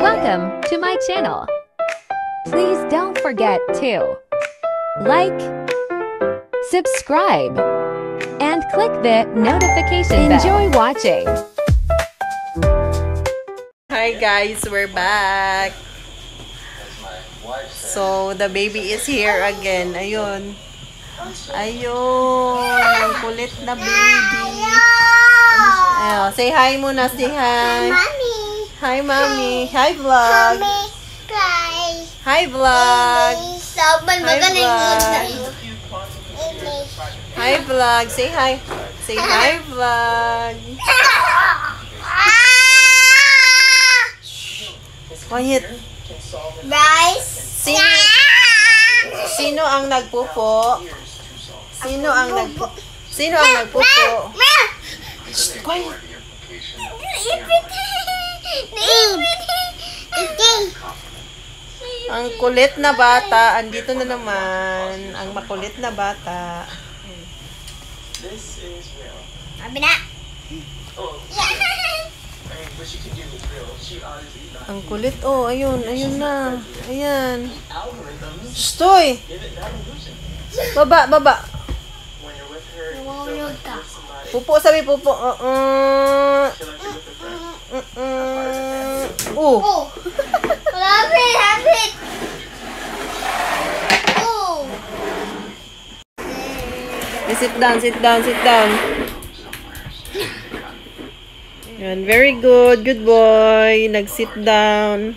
Welcome to my channel. Please don't forget to like, subscribe, and click the notification bell. Enjoy watching. Hi guys, we're back. So the baby is here again. Ayun. Ayun, ang kulit na baby. Ayun, say hi muna, say hi. Mommy. Hi mommy. Hi vlog. Mommy, cry. Hi vlog. Saban Hi magaling vlog. mo. Hi vlog. Say hi. Say hi vlog. Quiet. Rice. Sino ang nagpupo? Sino ang nagpupo? Quiet. Ang kulit na bata, andito na naman. Ang makulit na bata. Sabi na. Ang kulit, oh, ayun, ayun na. Ayan. Stoy! Baba, baba. Nawawalog ka. Pupo, sabi pupo. Oh. Lapit, lapit. Oh. Sit down, sit down, sit down. Yan, very good. Good boy. Nag-sit down.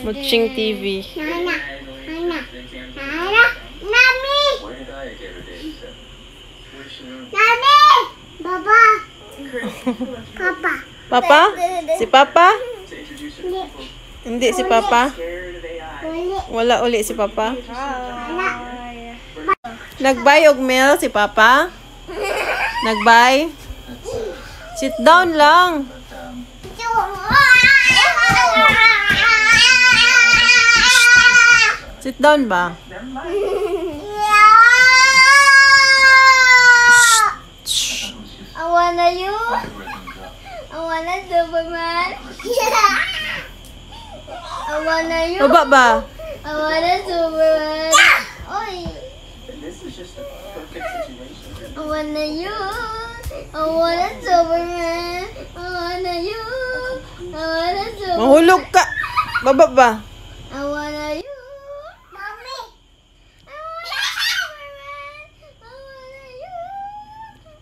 Watching TV. Nana. Mami. Mami. Baba. Papa. Papa? Si Papa? Hindi. Hindi si Papa. Uli. Wala uli si Papa. Nagbay og meal si Papa? Nagbay? Sit down lang. Sit down ba? I wanna you. I wanna Superman. I wanna you. Baba ba? I wanna Superman. Oy. I wanna you. I wanna Superman. I wanna you. I wanna Superman. Mahulog ka. Baba ba? I wanna you. Mommy. I wanna Superman. I wanna you.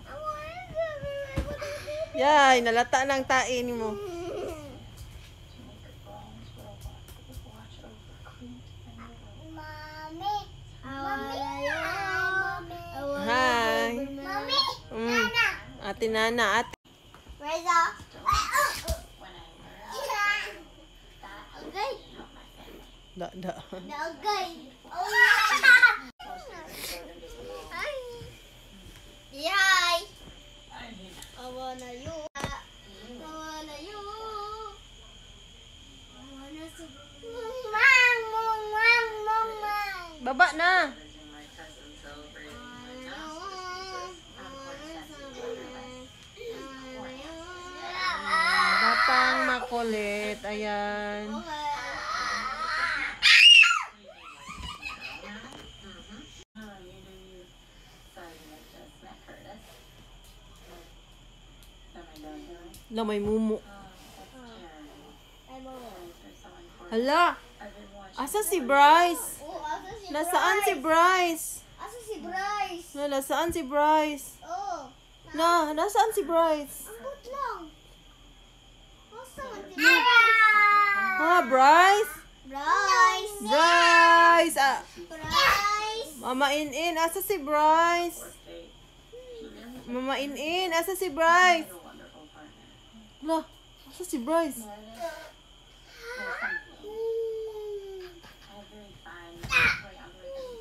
I wanna Superman. Yay, nalata ng tain mo. Mommy. I wanna you. Hi. Mommy. Mm. Nana. Ate Nana, ate. Reza. Okay. Da. Okay. Hi. Hi. I wanna you. I wanna you. I wanna Baba na. Batang makulit. Ayan. Na may mumu. Hala. Asa si Bryce? Nasaan si Bryce? Asa si Bryce? Nasaan si Bryce? Oh. Nasaan si Bryce? Ambot lang. Asa man si Ha, Bryce? Bryce. Bryce! Ah, Bryce. Mama In-In, asa si Bryce? Mama In-In, asa si Bryce? Hala, asa si Bryce?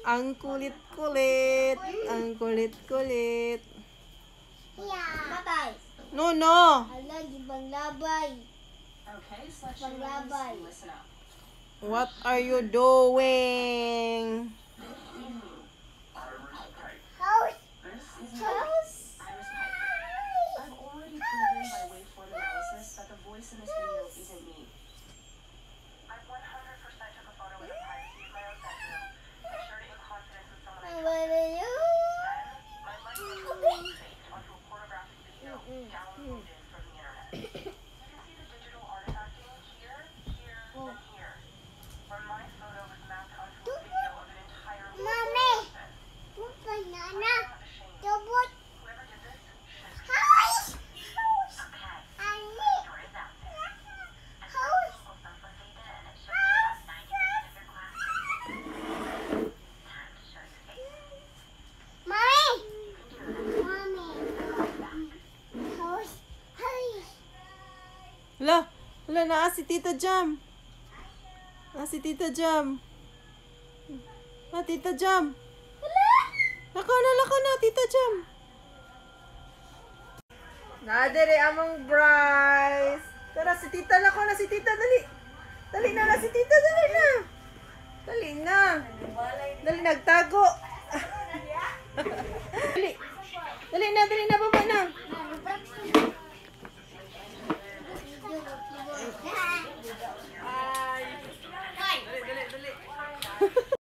Ang kulit-kulit. Ang kulit-kulit. Patay. No, no. Ala, gibang labay. Panglabay. What are you doing? House. House. Wala na si Tita Jam. Si Tita Jam. Tita Jam. Lako na, Tita Jam. Nadere among Bryce. Tara, si Tita, lako na si Tita, dali. Dali na si Tita, dali na. Dali na. Dali, nagtago. Dali. Dali na, baba na.